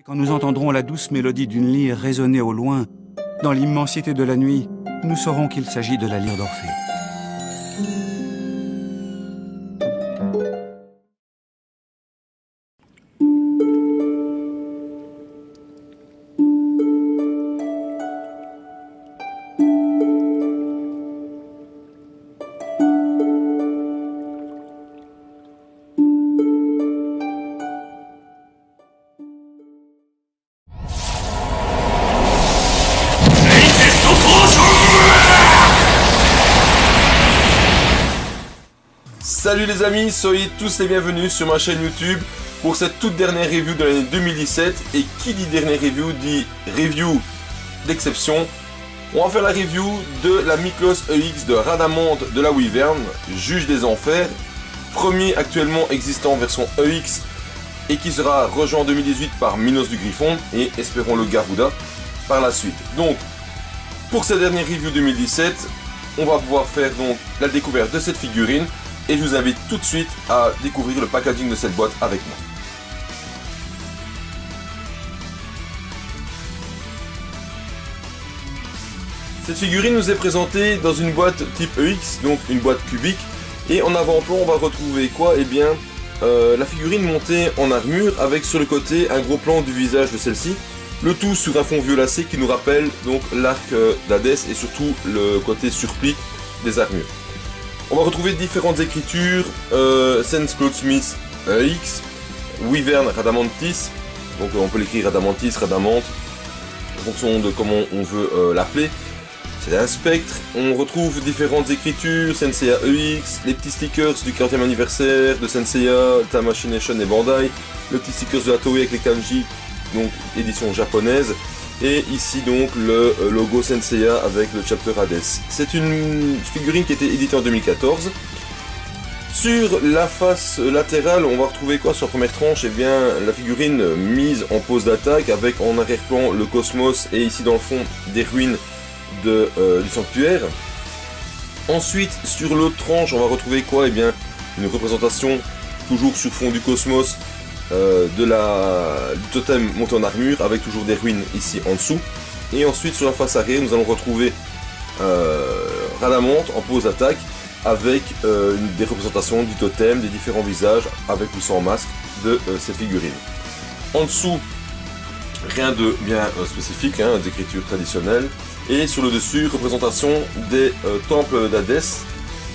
Quand nous entendrons la douce mélodie d'une lyre résonner au loin, dans l'immensité de la nuit, nous saurons qu'il s'agit de la lyre d'Orphée. Salut les amis, soyez tous les bienvenus sur ma chaîne YouTube pour cette toute dernière review de l'année 2017. Et qui dit dernière review dit review d'exception. On va faire la review de la Miklos EX de Rhadamante de la Wyvern, juge des enfers, premier actuellement existant version EX et qui sera rejoint en 2018 par Minos du Griffon et espérons le Garuda par la suite. Donc pour cette dernière review 2017, on va pouvoir faire donc la découverte de cette figurine. Et je vous invite tout de suite à découvrir le packaging de cette boîte avec moi. Cette figurine nous est présentée dans une boîte type EX, donc une boîte cubique. Et en avant-plan, on va retrouver quoi? Eh bien, la figurine montée en armure avec sur le côté un gros plan du visage de celle-ci. Le tout sur un fond violacé qui nous rappelle donc l'arc d'Hadès et surtout le côté surplis des armures. On va retrouver différentes écritures, Sense Clothsmith EX, Wyvern Rhadamantis, donc on peut l'écrire Rhadamantis, Rhadamante, en fonction de comment on veut l'appeler. C'est un spectre, on retrouve différentes écritures, Senseiya EX, les petits stickers du 40e anniversaire de Senseiya, Tamashii et Bandai, le petit stickers de la Toei avec les kanji, donc édition japonaise. Et ici donc le logo Senseiya avec le chapter Hades. C'est une figurine qui a été éditée en 2014. Sur la face latérale, on va retrouver quoi sur la première tranche? Eh bien la figurine mise en pose d'attaque avec en arrière-plan le cosmos et ici dans le fond des ruines du sanctuaire. Ensuite sur l'autre tranche, on va retrouver quoi? Eh bien une représentation toujours sur fond du cosmos du totem monté en armure avec toujours des ruines ici en dessous. Et ensuite sur la face arrière nous allons retrouver Rhadamante en pose attaque avec des représentations du totem, des différents visages avec ou sans masque de cette figurine. En dessous rien de bien spécifique, hein, d'écriture traditionnelle. Et sur le dessus représentation des temples d'Hadès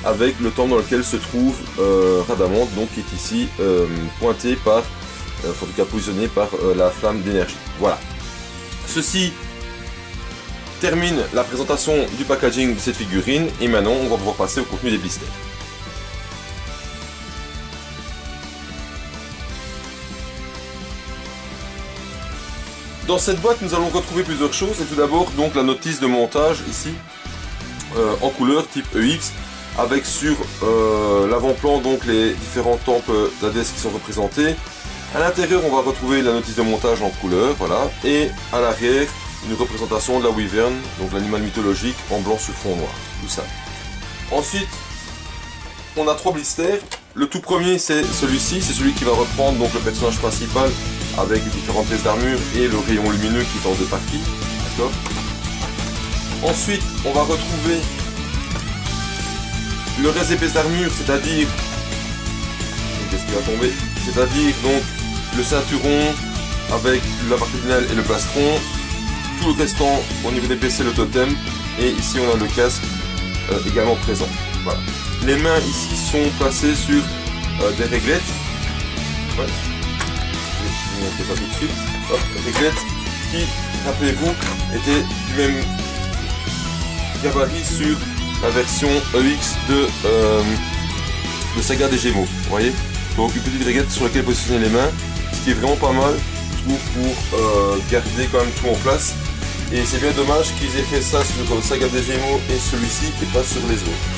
avec le temple dans lequel se trouve Rhadamante, donc qui est ici pointé par en tout cas positionné par la flamme d'énergie. Voilà. Ceci termine la présentation du packaging de cette figurine et maintenant on va pouvoir passer au contenu des blisters. Dans cette boîte nous allons retrouver plusieurs choses et tout d'abord donc la notice de montage ici en couleur type EX avec sur l'avant-plan donc les différents temples d'Hadès qui sont représentés. À l'intérieur, on va retrouver la notice de montage en couleur, voilà, et à l'arrière, une représentation de la Wyvern, donc l'animal mythologique, en blanc sur fond noir, tout ça. Ensuite, on a trois blisters. Le tout premier, c'est celui-ci, c'est celui qui va reprendre donc le personnage principal avec les différentes pièces d'armure et le rayon lumineux qui est en deux parties, d'accord. Ensuite, on va retrouver le reste des pièces d'armure, c'est-à-dire, qu'est-ce qui va tomber? C'est-à-dire donc le ceinturon avec la partie finale et le plastron, tout le restant au niveau des PC, le totem, et ici on a le casque également présent. Voilà. Les mains ici sont placées sur des réglettes. Ouais. Je vais vous montrer ça tout de suite. Hop, réglettes qui, rappelez-vous, étaient du même gabarit sur la version EX de Saga des Gémeaux. Vous voyez? Donc une petite réglette sur laquelle positionner les mains, ce qui est vraiment pas mal, je trouve, pour garder quand même tout en place. Et c'est bien dommage qu'ils aient fait ça sur Saga des Gémeaux et celui-ci et pas sur les autres.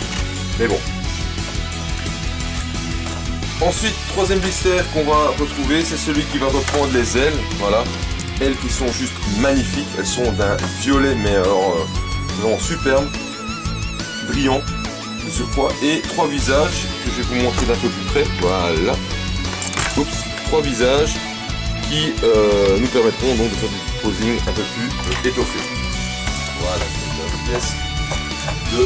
Mais bon. Ensuite, troisième blister qu'on va retrouver, c'est celui qui va reprendre les ailes. Voilà. Ailes qui sont juste magnifiques, elles sont d'un violet mais alors vraiment superbe, brillant. Surpoids et trois visages que je vais vous montrer d'un peu plus près. Voilà. Oups, trois visages qui nous permettront donc de faire du posing un peu plus étoffé. Voilà, c'est la pièce de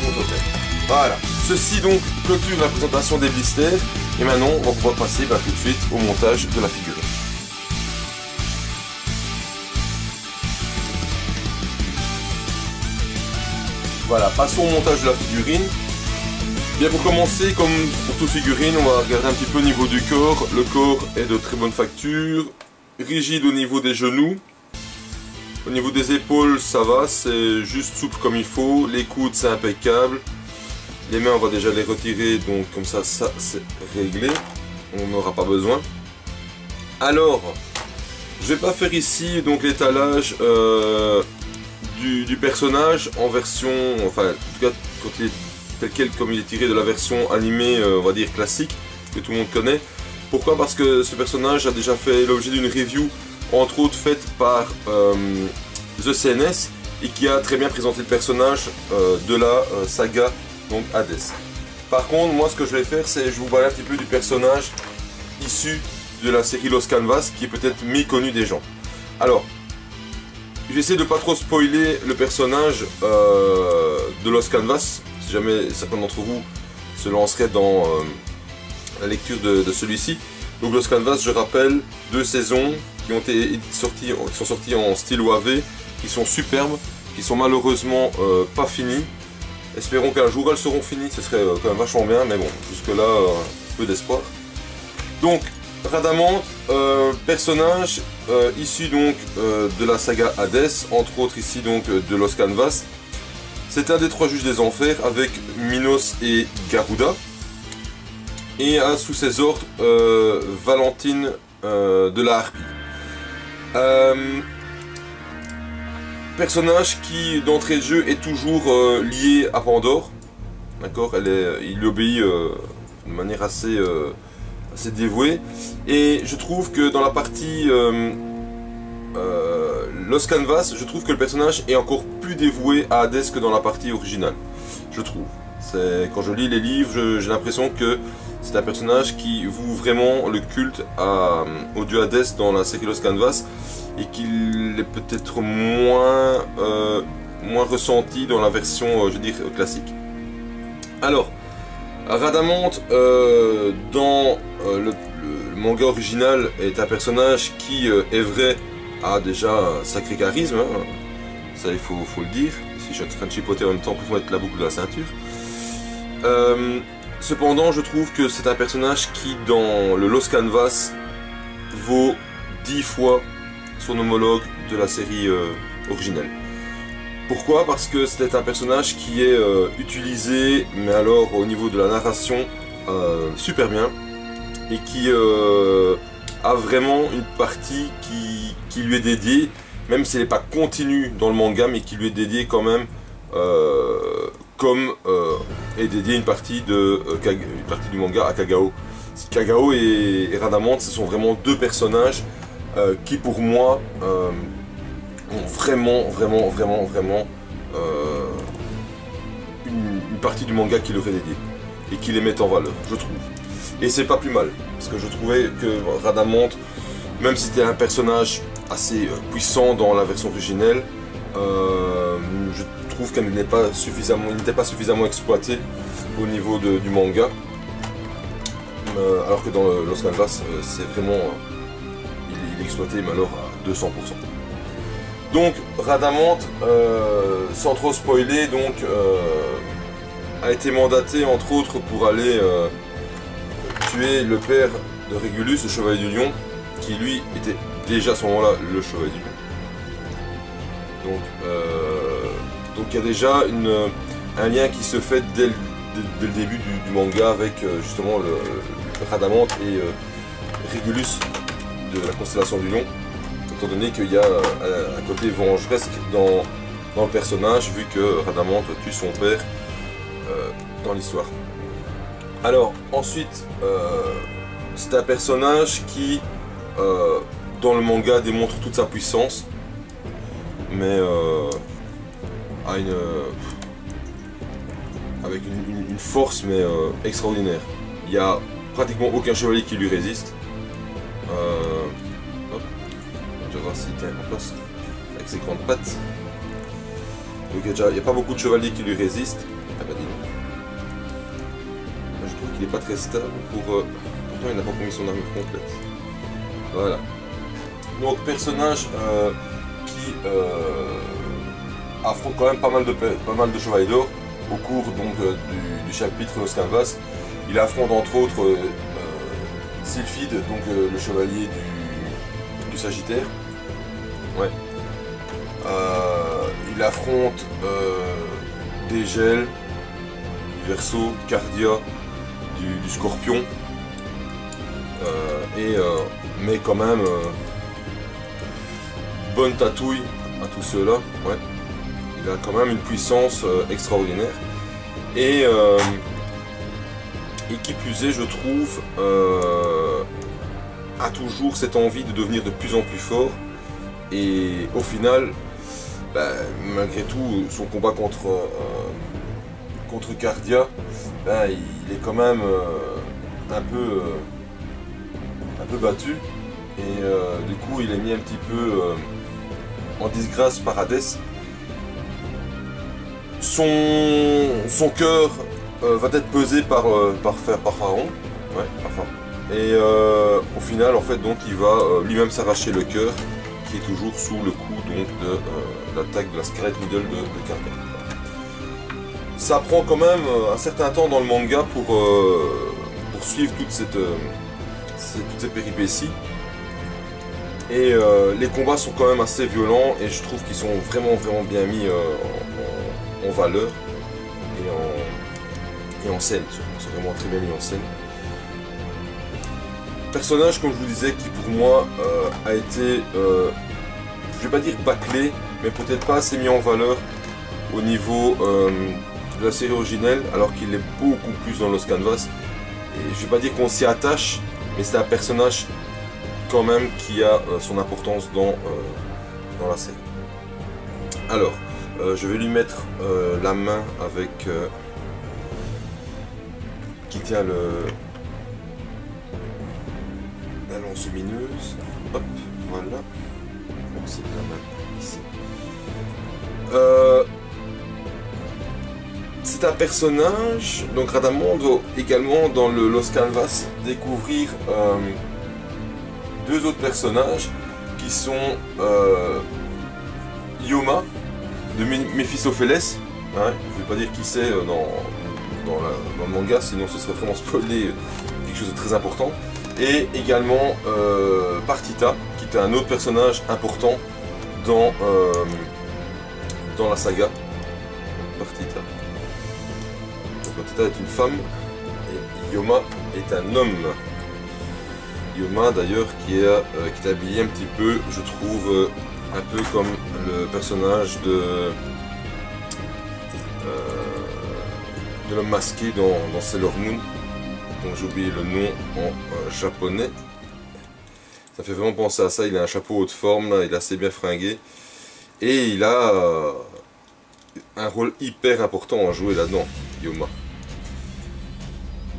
mon totem. Voilà, ceci donc clôture la présentation des blisters et maintenant on va pouvoir passer tout de suite au montage de la figurine. Voilà, passons au montage de la figurine. Bien, pour commencer, comme pour toute figurine, on va regarder un petit peu au niveau du corps. Le corps est de très bonne facture, rigide au niveau des genoux. Au niveau des épaules, ça va, c'est juste souple comme il faut. Les coudes, c'est impeccable. Les mains, on va déjà les retirer, donc comme ça, ça c'est réglé. On n'aura pas besoin. Alors, je vais pas faire ici donc l'étalage du personnage en version, enfin, en tout cas, quand il est tel quel comme il est tiré de la version animée, on va dire classique, que tout le monde connaît. Pourquoi? Parce que ce personnage a déjà fait l'objet d'une review, entre autres faite par The CNS, et qui a très bien présenté le personnage de la saga donc Hades. Par contre, moi ce que je vais faire, c'est je vous parler un petit peu du personnage issu de la série Lost Canvas, qui est peut-être méconnu des gens. Alors, j'essaie de pas trop spoiler le personnage de Lost Canvas, si jamais certains d'entre vous se lanceraient dans la lecture de celui-ci. Donc Lost Canvas, je rappelle, 2 saisons qui sont sorties en style OAV, qui sont superbes, qui sont malheureusement pas finies. Espérons qu'un jour elles seront finies, ce serait quand même vachement bien, mais bon, jusque là, peu d'espoir. Donc, Rhadamante, personnage issu donc de la saga Hades, entre autres ici donc de Lost Canvas. C'est un des 3 juges des enfers avec Minos et Garuda. Et a sous ses ordres Valentine de la Harpie. Personnage qui d'entrée de jeu est toujours lié à Pandore. D'accord, il lui obéit de manière assez dévouée. Et je trouve que dans la partie Lost Canvas, je trouve que le personnage est encore plus dévoué à Hades que dans la partie originale. Je trouve. Quand je lis les livres, j'ai l'impression que c'est un personnage qui voue vraiment le culte au dieu Hades dans la série Lost Canvas, et qu'il est peut-être moins ressenti dans la version, je veux dire, classique. Alors, Rhadamante, dans le manga original, est un personnage qui est vrai, a déjà un sacré charisme, hein. Ça il faut le dire. Si je suis en train de chipoter en même temps pour mettre la boucle de la ceinture. Cependant, je trouve que c'est un personnage qui, dans le Lost Canvas, vaut 10 fois son homologue de la série originelle. Pourquoi? Parce que c'était un personnage qui est utilisé, mais alors au niveau de la narration, super bien, et qui a vraiment une partie qui lui est dédiée, même si elle n'est pas continue dans le manga, mais qui lui est dédiée quand même, comme est dédiée une partie du manga à Kagao. Kagao et Rhadamante, ce sont vraiment 2 personnages qui pour moi ont vraiment une partie du manga qui leur est dédiée et qui les met en valeur, je trouve. Et c'est pas plus mal, parce que je trouvais que Rhadamante, même si c'était un personnage assez puissant dans la version originelle, je trouve qu'elle n'était pas suffisamment exploitée au niveau du manga, alors que dans le Lost Canvas, c'est vraiment il est exploité, mais alors à 200%. Donc Rhadamante, sans trop spoiler, donc a été mandaté entre autres pour aller tuer le père de Régulus, le chevalier du lion, qui lui était déjà à ce moment-là le chevalier du lion. Donc il y a déjà un lien qui se fait dès le début du manga avec justement le Rhadamante et Régulus de la constellation du lion, étant donné qu'il y a un côté vengeresque dans le personnage, vu que Rhadamante tue son père dans l'histoire. Alors ensuite, c'est un personnage qui dans le manga démontre toute sa puissance, mais avec une force mais extraordinaire. Il n'y a pratiquement aucun chevalier qui lui résiste. voir s'il tient en place avec ses grandes pattes. Donc il n'y a pas beaucoup de chevaliers qui lui résistent. Ah bah dis donc. Moi, je trouve qu'il n'est pas très stable pour... pourtant il n'a pas mis son armure complète. Voilà. Donc personnage qui affronte quand même pas mal de chevaliers d'or au cours donc, du chapitre Los Canvas. Il affronte entre autres Sylphide, donc le chevalier du Sagittaire. Ouais. Il affronte Dégel, du Verseau, Cardia, du Scorpion. Mais quand même bonne tatouille à tous ceux-là. Ouais. Il a quand même une puissance extraordinaire. Et qui plus est, je trouve, a toujours cette envie de devenir de plus en plus fort. Et au final, bah, malgré tout, son combat contre Cardia, bah, il est quand même un peu battu. Et du coup, il est mis un petit peu en disgrâce par Hadès. Son cœur va être pesé par Pharaon. Ouais, par Pharaon. Et au final, en fait, donc, il va lui-même s'arracher le cœur, qui est toujours sous le coup donc, de l'attaque de la Scarlet Needle de Cardia. Ça prend quand même un certain temps dans le manga pour suivre toutes ces péripéties. Et les combats sont quand même assez violents et je trouve qu'ils sont vraiment bien mis en valeur et en scène. C'est vraiment très bien mis en scène. Personnage, comme je vous disais, qui pour moi a été, je vais pas dire bâclé, mais peut-être pas assez mis en valeur au niveau de la série originelle, alors qu'il est beaucoup plus dans Los Canvas. Et je vais pas dire qu'on s'y attache, mais c'est un personnage quand même qui a son importance dans la série. Alors, je vais lui mettre la main avec qui tient la lance lumineuse. Hop, voilà. Donc c'est la main ici. C'est un personnage, donc Radamant doit également dans le Los Canvas découvrir deux autres personnages qui sont Yoma de Mephistopheles. Hein, je ne vais pas dire qui c'est dans le manga, sinon ce serait vraiment spoiler quelque chose de très important. Et également Partita, qui est un autre personnage important dans la saga. Partita. Donc, Partita est une femme et Yoma est un homme. Yoma d'ailleurs qui est habillé un petit peu, je trouve, un peu comme le personnage de l'homme masqué dans Sailor Moon, dont j'ai oublié le nom en japonais. Ça fait vraiment penser à ça. Il a un chapeau haute forme, là, il est assez bien fringué et il a un rôle hyper important à jouer là-dedans, Yoma.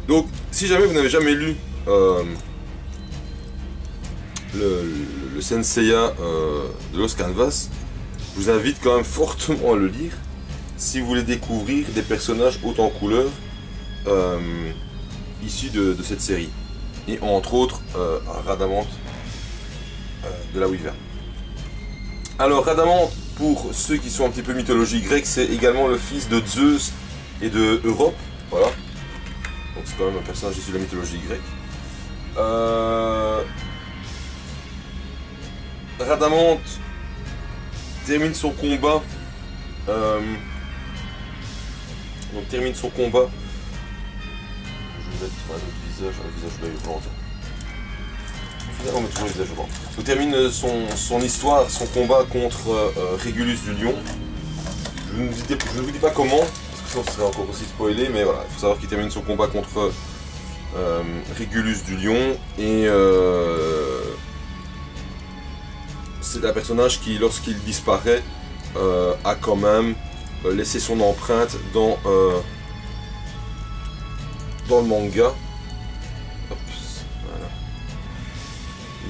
Donc si jamais vous n'avez jamais lu le Senseiya de Los Canvas, je vous invite quand même fortement à le lire si vous voulez découvrir des personnages hauts en couleur issus de cette série, et entre autres Radamant de la Wyvern. Alors Radamant, pour ceux qui sont un petit peu mythologie grecque, c'est également le fils de Zeus et de Europe, voilà. Donc c'est quand même un personnage issu de la mythologie grecque. Radamant termine son combat. Donc termine son combat. Je vais mettre un autre visage, un visage blanc. Finalement on met toujours le visage blanc. Donc termine son histoire, son combat contre Régulus du Lion. Je ne vous dis pas comment, parce que sinon ce serait encore aussi spoilé, mais voilà, il faut savoir qu'il termine son combat contre Régulus du Lion, et c'est un personnage qui, lorsqu'il disparaît, a quand même laissé son empreinte dans le manga. Hop, voilà.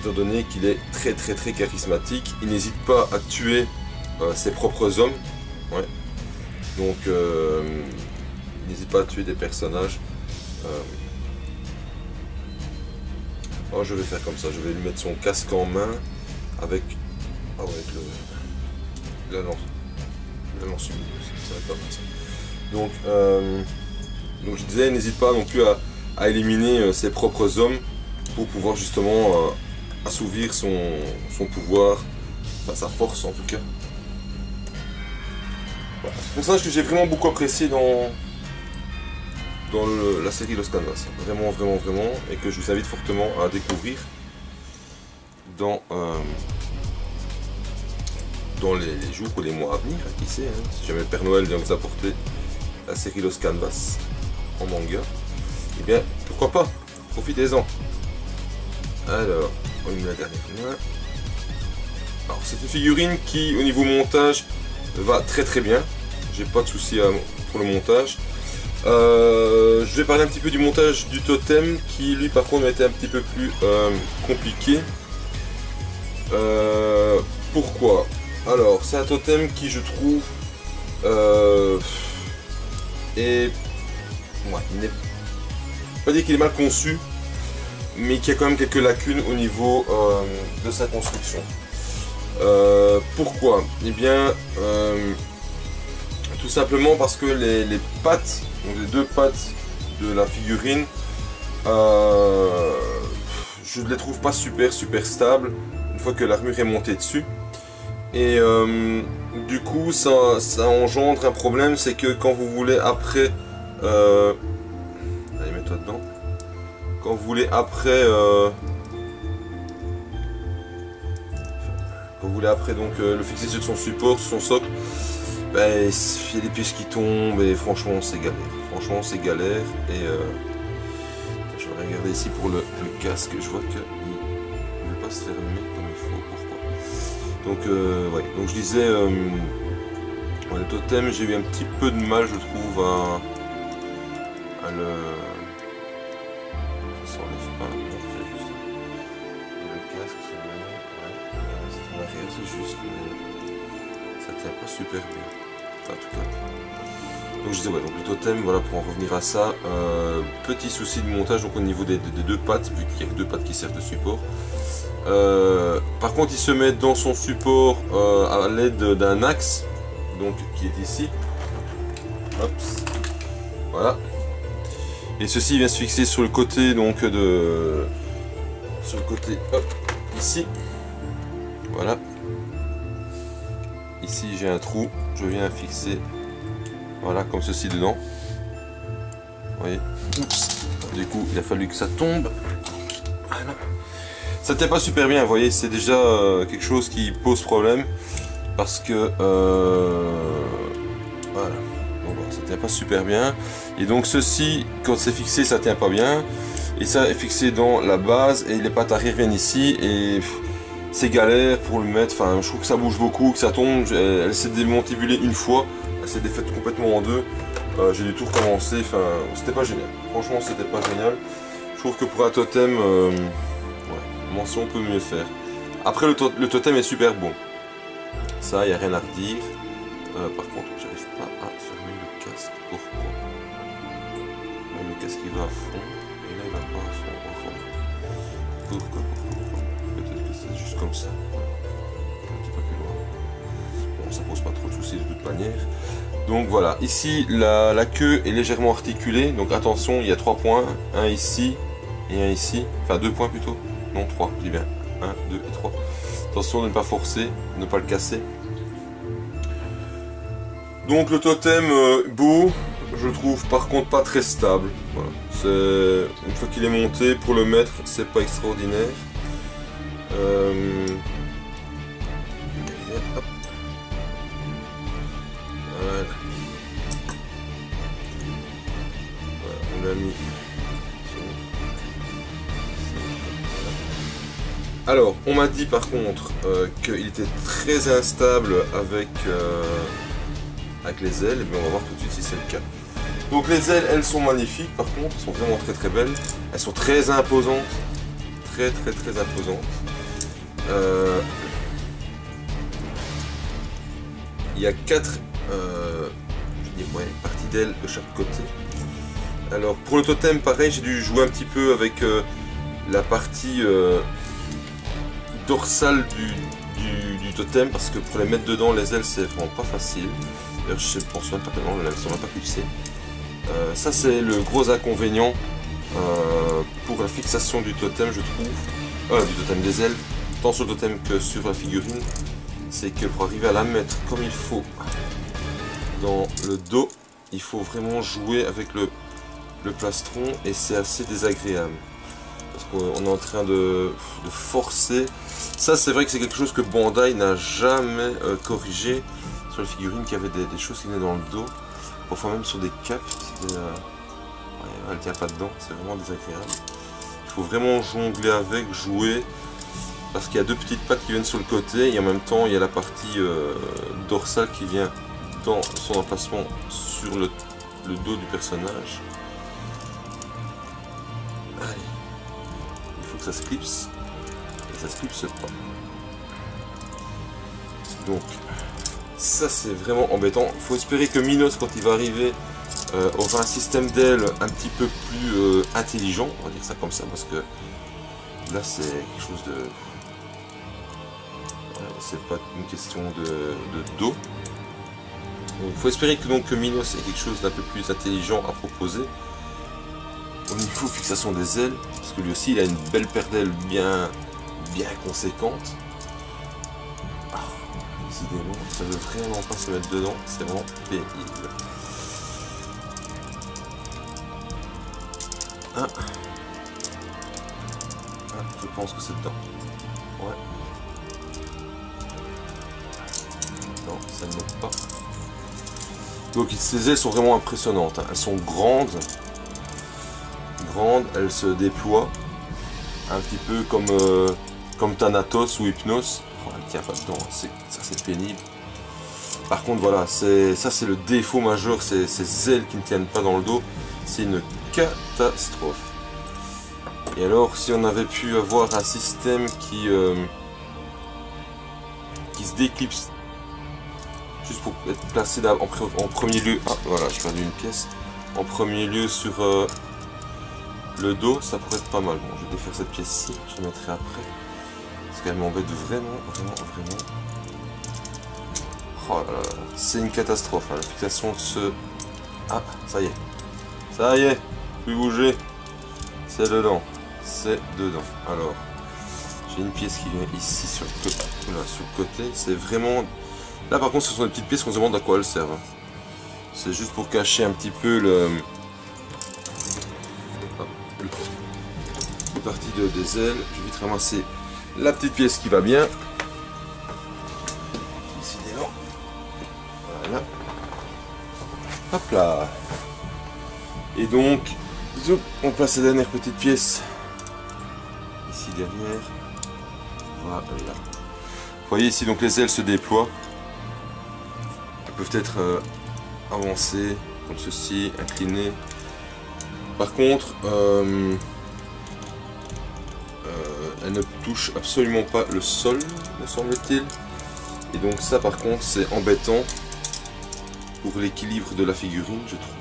étant donné qu'il est très charismatique. Il n'hésite pas à tuer ses propres hommes. Ouais. Donc il n'hésite pas à tuer des personnages. Oh, je vais faire comme ça, je vais lui mettre son casque en main avec, avec la lance lumineuse, ça va être pas mal ça. Donc je disais, n'hésite pas non plus à éliminer ses propres hommes pour pouvoir justement assouvir son pouvoir, enfin sa force en tout cas. Voilà. C'est un personnage que j'ai vraiment beaucoup apprécié dans la série Lost Canvas, vraiment, et que je vous invite fortement à découvrir dans les jours ou les mois à venir, qui sait, hein, si jamais le Père Noël vient vous apporter la série Lost Canvas en manga, et bien pourquoi pas, profitez-en. Alors, on met la dernière main. Alors c'est une figurine qui au niveau montage va très bien, j'ai pas de soucis pour le montage. Je vais parler un petit peu du montage du totem qui lui par contre était un petit peu plus compliqué. Pourquoi? Alors c'est un totem qui je trouve il n'est pas dire qu'il est mal conçu, mais qu'il y a quand même quelques lacunes au niveau de sa construction. Pourquoi? Eh bien tout simplement parce que les pattes, donc les deux pattes de la figurine, je ne les trouve pas super stables une fois que l'armure est montée dessus. Et du coup ça engendre un problème, c'est que quand vous voulez après allez, mets-toi dedans. Quand vous voulez après donc le fixer sur son support, sur son socle, ben, il y a des pièces qui tombent et franchement c'est galère. Franchement c'est galère. Et je vais regarder ici pour le casque, je vois qu'il ne veut pas se fermer comme il faut. Pourquoi? Donc ouais, donc je disais le totem, j'ai eu un petit peu de mal je trouve à le... Ça s'enlève pas, on refait juste. Et le casque c'est en arrière, c'est juste, mais ça tient pas super bien. Enfin, en tout cas. Donc je disais ouais, donc le totem, voilà, pour en revenir à ça, petit souci de montage donc au niveau des deux pattes, vu qu'il n'y a que deux pattes qui servent de support. Par contre il se met dans son support à l'aide d'un axe, donc qui est ici. Hop, voilà. Et ceci vient se fixer sur le côté donc sur le côté hop, ici. Voilà. Ici j'ai un trou, je viens fixer, voilà, comme ceci dedans. Vous voyez. Oups. Du coup il a fallu que ça tombe. Voilà. Ça tient pas super bien, vous voyez, c'est déjà quelque chose qui pose problème. Parce que voilà. Donc voilà, ça tient pas super bien. Et donc ceci, quand c'est fixé, ça tient pas bien. Et ça est fixé dans la base et les pattes arrière viennent ici et c'est galère pour le mettre. Enfin, je trouve que ça bouge beaucoup, que ça tombe. Elle s'est démantibuler une fois, elle s'est défaite complètement en deux. J'ai dû tout recommencer. Enfin, c'était pas génial. Franchement, c'était pas génial. Je trouve que pour un totem, mention peut mieux faire. Après, le totem est super beau. Ça, il n'y a rien à redire. Par contre, j'arrive pas à fermer le casque. Pourquoi? Là, le casque il va à fond. Et là, il va pas à fond. Pourquoi? Peut-être que c'est juste comme ça. Un petit peu plus loin. Bon, ça pose pas trop de soucis de toute manière. Donc voilà. Ici, la queue est légèrement articulée. Donc attention, il y a 3 points. Un ici et un ici. Enfin, 2 points plutôt. Non, 3. Je dis bien. 1, 2 et 3. Attention de ne pas forcer, de ne pas le casser. Donc le totem beau, je trouve par contre pas très stable. Voilà. Une fois qu'il est monté, pour le mettre, c'est pas extraordinaire. Hop. Voilà. Voilà, on l'a mis. Alors, on m'a dit par contre qu'il était très instable avec les ailes, mais on va voir tout de suite si c'est le cas. Donc les ailes, elles sont magnifiques par contre, elles sont vraiment très belles. Elles sont très imposantes, très imposantes. il y a 4 parties d'ailes de chaque côté. Alors pour le totem, pareil, j'ai dû jouer un petit peu avec la partie dorsale du totem, parce que pour les mettre dedans, les ailes, c'est vraiment pas facile. D'ailleurs, je pense même pas tellement, elles sont même pas clipsées. Ça, c'est le gros inconvénient pour la fixation du totem, je trouve, du totem des ailes, tant sur le totem que sur la figurine. C'est que pour arriver à la mettre comme il faut dans le dos, il faut vraiment jouer avec le plastron, et c'est assez désagréable parce qu'on est en train de forcer. Ça, c'est vrai que c'est quelque chose que Bandai n'a jamais corrigé sur les figurines, qui avaient des choses qui venaient dans le dos, parfois même sur des capes. Elle tient pas dedans, c'est vraiment désagréable. Il faut vraiment jongler avec, jouer, parce qu'il y a 2 petites pattes qui viennent sur le côté, et en même temps il y a la partie dorsale qui vient dans son emplacement sur le dos du personnage. Allez, il faut que ça se clipse, et ça se clipse pas. Donc ça, c'est vraiment embêtant. Il faut espérer que Minos, quand il va arriver, aura un système d'ailes un petit peu plus intelligent, on va dire ça comme ça, parce que là c'est quelque chose de... c'est pas une question de dos. Donc il faut espérer que Minos ait quelque chose d'un peu plus intelligent à proposer au niveau fixation des ailes, parce que lui aussi il a une belle paire d'ailes bien conséquente. Décidément, ça veut vraiment pas se mettre dedans, c'est vraiment pénible. Je pense que c'est dedans. Ouais. Non, ça ne monte pas. Donc ces ailes sont vraiment impressionnantes, hein. Elles sont grandes, elles se déploient un petit peu comme Thanatos ou Hypnos. Oh, elle tient pas dedans, ça c'est pénible. Par contre voilà, ça c'est le défaut majeur, ces ailes qui ne tiennent pas dans le dos, c'est une catastrophe. Et alors, si on avait pu avoir un système qui se déclipse, juste pour être placé en premier lieu, ah voilà, j'ai perdu une pièce, en premier lieu sur le dos, ça pourrait être pas mal. Bon, je vais défaire cette pièce-ci, je la mettrai après, parce qu'elle m'embête vraiment. Oh là là, c'est une catastrophe, hein, la fixation de ce... Ah, ça y est, plus bouger, c'est dedans. Alors, j'ai une pièce qui vient ici sur le côté. Voilà, sur le côté, c'est vraiment... Là par contre, ce sont des petites pièces qu'on se demande à quoi elles servent. C'est juste pour cacher un petit peu le partie des ailes. Je vais vite ramasser la petite pièce qui va bien. Décidément. Voilà. Hop là. Et donc, on place la dernière petite pièce ici derrière. Voilà. Vous voyez ici, donc les ailes se déploient. Elles peuvent être avancées comme ceci, inclinées. Par contre, elles ne touchent absolument pas le sol, me semble-t-il. Et donc ça, par contre, c'est embêtant pour l'équilibre de la figurine, je trouve.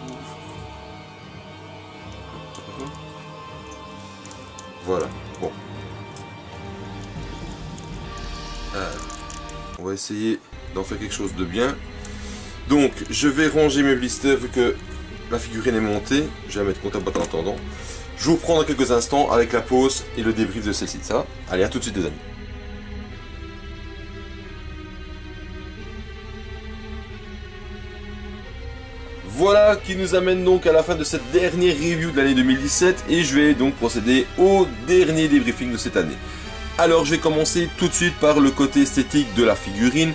Voilà, bon. On va essayer d'en faire quelque chose de bien. Donc, je vais ranger mes blisters vu que la figurine est montée. Je vais la mettre contre la boîte en attendant. Je vous reprends dans quelques instants avec la pause et le débrief de celle-ci. Ça va? Allez, à tout de suite, les amis. Voilà qui nous amène donc à la fin de cette dernière review de l'année 2017 et je vais donc procéder au dernier débriefing de cette année. Alors je vais commencer tout de suite par le côté esthétique de la figurine.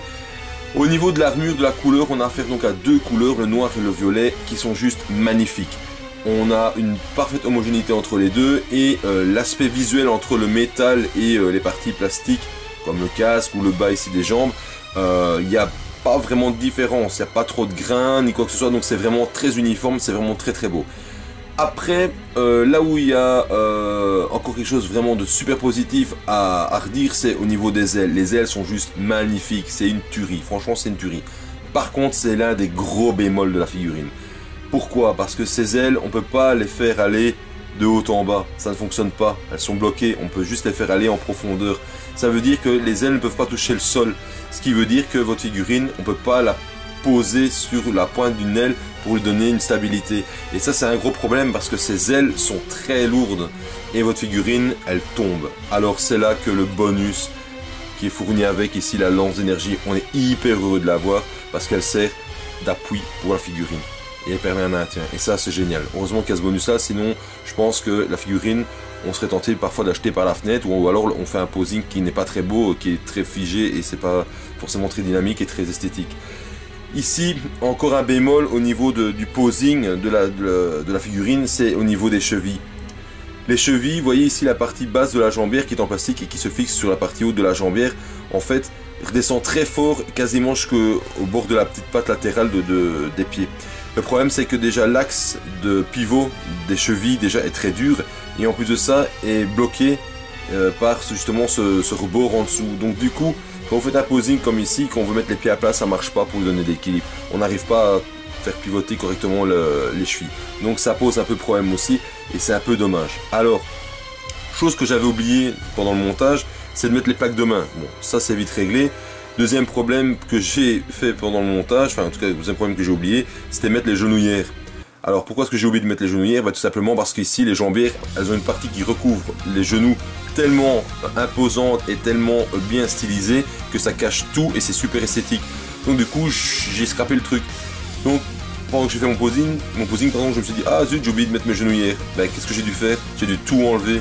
Au niveau de l'armure, de la couleur, on a affaire donc à 2 couleurs, le noir et le violet, qui sont juste magnifiques. On a une parfaite homogénéité entre les deux et l'aspect visuel entre le métal et les parties plastiques comme le casque ou le bas ici des jambes, il y a pas vraiment de différence, il n'y a pas trop de grains ni quoi que ce soit, donc c'est vraiment très uniforme, c'est vraiment très beau. Après, là où il y a encore quelque chose vraiment de super positif à redire, c'est au niveau des ailes. Les ailes sont juste magnifiques, c'est une tuerie, franchement c'est une tuerie. Par contre, c'est l'un des gros bémols de la figurine. Pourquoi? Parce que ces ailes, on peut pas les faire aller de haut en bas, ça ne fonctionne pas, elles sont bloquées, on peut juste les faire aller en profondeur. Ça veut dire que les ailes ne peuvent pas toucher le sol, ce qui veut dire que votre figurine, on peut pas la poser sur la pointe d'une aile pour lui donner une stabilité. Et ça c'est un gros problème parce que ces ailes sont très lourdes et votre figurine, elle tombe. Alors c'est là que le bonus qui est fourni avec ici, la lance d'énergie, on est hyper heureux de l'avoir parce qu'elle sert d'appui pour la figurine. Et elle permet un maintien. Et ça, c'est génial. Heureusement qu'il y a ce bonus-là, sinon, je pense que la figurine, on serait tenté parfois d'acheter par la fenêtre, ou alors on fait un posing qui n'est pas très beau, qui est très figé, et c'est pas forcément très dynamique et très esthétique. Ici, encore un bémol au niveau du posing de la figurine, c'est au niveau des chevilles. Les chevilles, vous voyez ici la partie basse de la jambière qui est en plastique et qui se fixe sur la partie haute de la jambière, en fait, redescend très fort, quasiment jusqu'au bord de la petite patte latérale des pieds. Le problème c'est que déjà l'axe de pivot des chevilles déjà est très dur et en plus de ça est bloqué par justement ce rebord en dessous. Donc du coup, quand vous faites un posing comme ici, quand on veut mettre les pieds à plat, ça marche pas pour lui donner de l'équilibre. On n'arrive pas à faire pivoter correctement les chevilles. Donc ça pose un peu de problème aussi et c'est un peu dommage. Alors, chose que j'avais oublié pendant le montage, c'est de mettre les plaques de main. Bon, ça c'est vite réglé. Deuxième problème que j'ai fait pendant le montage, enfin en tout cas le deuxième problème que j'ai oublié, c'était mettre les genouillères. Alors pourquoi est-ce que j'ai oublié de mettre les genouillères? Tout simplement parce qu'ici les jambières, elles ont une partie qui recouvre les genoux tellement imposante et tellement bien stylisée que ça cache tout et c'est super esthétique. Donc du coup j'ai scrappé le truc. Donc pendant que j'ai fait mon posing par exemple, je me suis dit ah zut, j'ai oublié de mettre mes genouillères. Qu'est-ce que j'ai dû faire? J'ai dû tout enlever,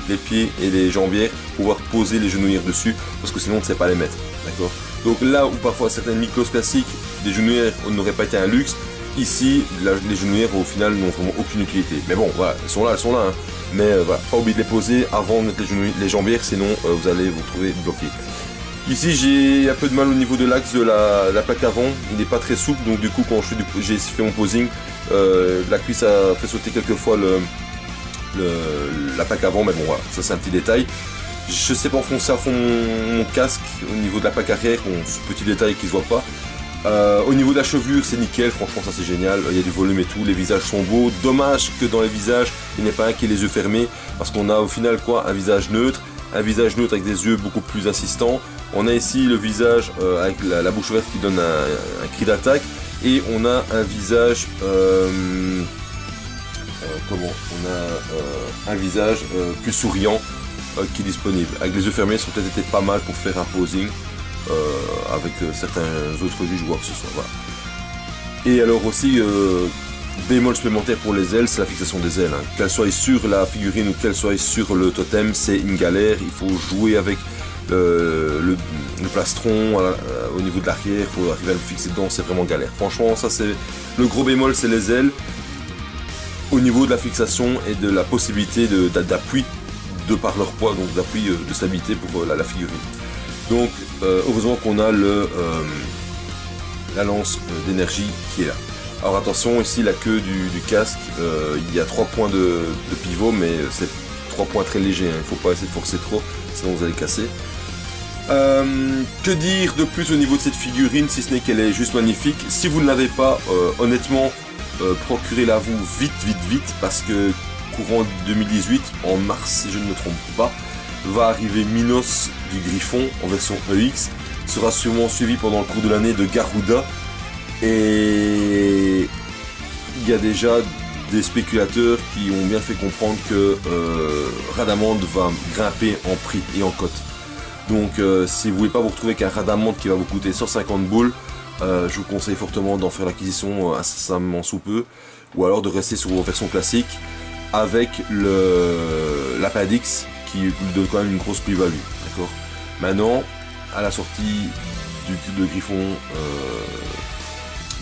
les pieds et les jambières, pouvoir poser les genouillères dessus parce que sinon on ne sait pas les mettre, d'accord. Donc là où parfois certaines micros classiques des genouillères n'auraient pas été un luxe, ici les genouillères au final n'ont vraiment aucune utilité. Mais bon voilà, elles sont là hein. Mais voilà, pas oublier de les poser avant de mettre les jambières, sinon vous allez vous trouver bloqué. Ici j'ai un peu de mal au niveau de l'axe de la plaque avant, il n'est pas très souple, donc du coup quand j'ai fait mon posing, la cuisse a fait sauter quelques fois la plaque avant, mais bon voilà, ça c'est un petit détail. Je sais pas enfoncer à fond mon casque au niveau de la plaque arrière, bon, ce petit détail qui se voit pas. Au niveau de la chevelure c'est nickel, franchement ça c'est génial, il y a du volume et tout, les visages sont beaux. Dommage que dans les visages il n'y ait pas un qui ait les yeux fermés, parce qu'on a au final quoi, un visage neutre avec des yeux beaucoup plus insistants. On a ici le visage avec la bouche ouverte qui donne un cri d'attaque, et on a un visage un visage plus souriant qui est disponible. Avec les yeux fermés, ça aurait peut-être été pas mal pour faire un posing avec certains autres juges ou quoi que ce soit. Voilà. Et alors aussi, bémol supplémentaire pour les ailes, c'est la fixation des ailes. Hein. Qu'elles soient sur la figurine ou qu'elles soient sur le totem, c'est une galère. Il faut jouer avec le plastron au niveau de l'arrière, il faut arriver à le fixer dedans, c'est vraiment galère. Franchement, ça c'est le gros bémol, c'est les ailes. Au niveau de la fixation et de la possibilité d'appui de par leur poids, donc d'appui de stabilité pour la figurine. Donc heureusement qu'on a la lance d'énergie qui est là. Alors attention, ici la queue du casque, il y a 3 points de pivot, mais c'est 3 points très légers, hein. Il ne faut pas essayer de forcer trop, sinon vous allez casser. Que dire de plus au niveau de cette figurine, si ce n'est qu'elle est juste magnifique. Si vous ne l'avez pas, honnêtement, procurez-la vous vite, parce que courant 2018, en mars si je ne me trompe pas, va arriver Minos du Griffon en version EX, sera sûrement suivi pendant le cours de l'année de Garuda, et il y a déjà des spéculateurs qui ont bien fait comprendre que Rhadamant va grimper en prix et en cote. Donc si vous ne voulez pas vous retrouver qu'un Rhadamant qui va vous coûter 150 boules, je vous conseille fortement d'en faire l'acquisition incessamment sous peu, ou alors de rester sur vos versions classiques avec l'Appendice qui lui donne quand même une grosse plus-value. D'accord. Maintenant, à la sortie de Griffon,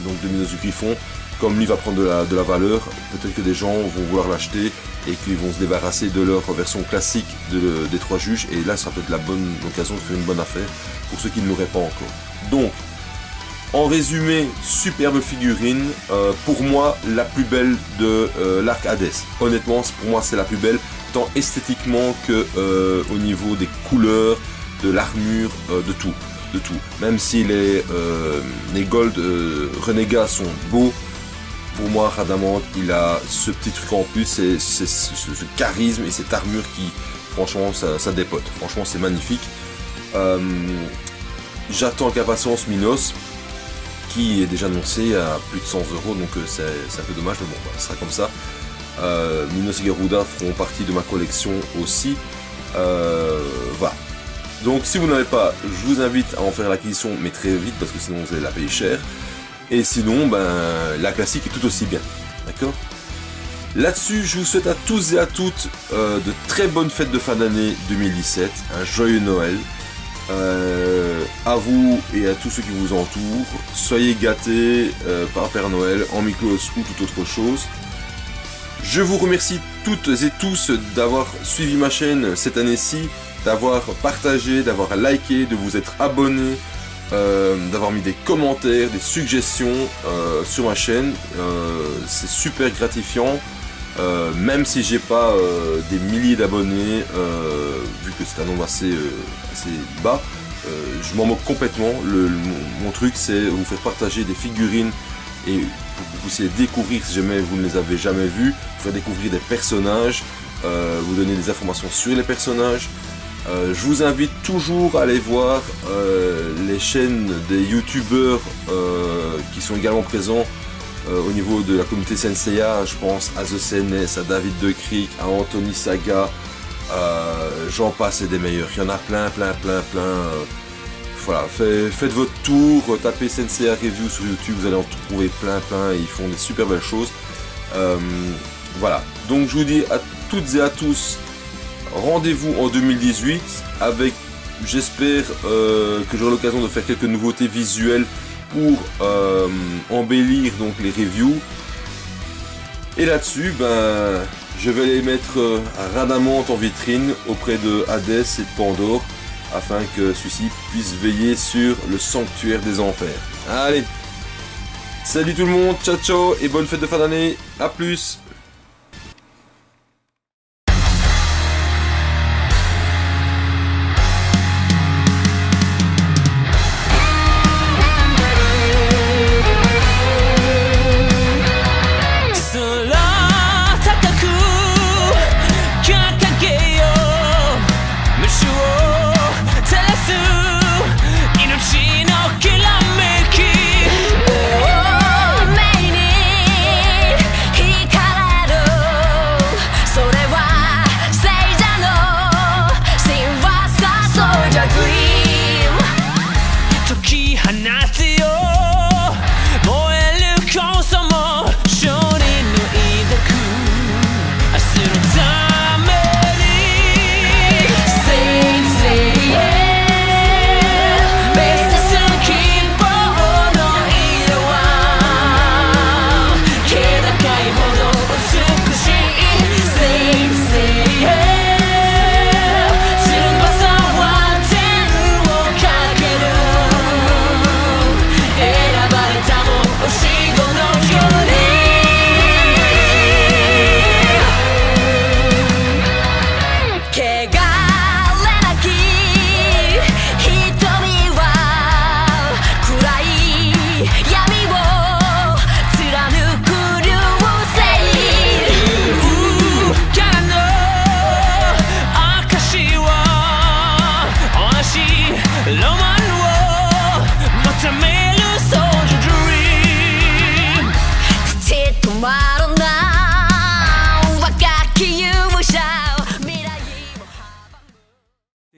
donc de Minos du Griffon, comme lui va prendre de la valeur, peut-être que des gens vont vouloir l'acheter et qu'ils vont se débarrasser de leur version classique des 3 juges, et là ça sera peut-être la bonne occasion de faire une bonne affaire pour ceux qui ne l'auraient pas encore. Donc, En résumé, superbe figurine, pour moi la plus belle de l'arc Hades. Honnêtement, pour moi c'est la plus belle, tant esthétiquement que au niveau des couleurs, de l'armure, de tout. Même si les Gold Renégats sont beaux, pour moi Rhadamant il a ce petit truc en plus, c'est ce charisme et cette armure qui franchement ça dépote. Franchement c'est magnifique. J'attends avec impatience Minos, qui est déjà annoncé à plus de 100 €, donc c'est un peu dommage, mais bon, bah, ce sera comme ça. Minos et Garuda feront partie de ma collection aussi. Voilà. Donc si vous n'avez pas, je vous invite à en faire l'acquisition, mais très vite, parce que sinon vous allez la payer cher. Et sinon, ben, la classique est tout aussi bien. D'accord? Là-dessus, je vous souhaite à tous et à toutes de très bonnes fêtes de fin d'année 2017, un joyeux Noël. À vous et à tous ceux qui vous entourent, soyez gâtés par Père Noël, en Miklos ou toute autre chose. Je vous remercie toutes et tous d'avoir suivi ma chaîne cette année-ci, d'avoir partagé, d'avoir liké, de vous être abonné, d'avoir mis des commentaires, des suggestions sur ma chaîne. C'est super gratifiant, même si j'ai pas des milliers d'abonnés, vu que c'est un nombre assez bas. Je m'en moque complètement. Mon truc c'est vous faire partager des figurines et pour que vous puissiez découvrir, si jamais vous ne les avez jamais vus, vous faire découvrir des personnages, vous donner des informations sur les personnages. Je vous invite toujours à aller voir les chaînes des youtubeurs qui sont également présents au niveau de la communauté Senseiya. Je pense à The CNS, à David De Crick, à Anthony Saga, j'en passe et des meilleurs. Il y en a plein. Voilà, faites votre tour, tapez Senseiya Review sur YouTube, vous allez en trouver plein et ils font des super belles choses. Voilà, donc je vous dis à toutes et à tous, rendez-vous en 2018 avec, j'espère que j'aurai l'occasion de faire quelques nouveautés visuelles pour embellir donc les reviews. Et là-dessus, ben, je vais les mettre Rhadamant en vitrine auprès de Hades et de Pandore, afin que ceux-ci puissent veiller sur le sanctuaire des enfers. Allez, salut tout le monde, ciao et bonne fête de fin d'année, à plus.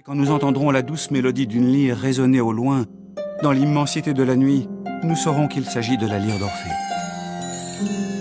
Quand nous entendrons la douce mélodie d'une lyre résonner au loin, dans l'immensité de la nuit, nous saurons qu'il s'agit de la lyre d'Orphée.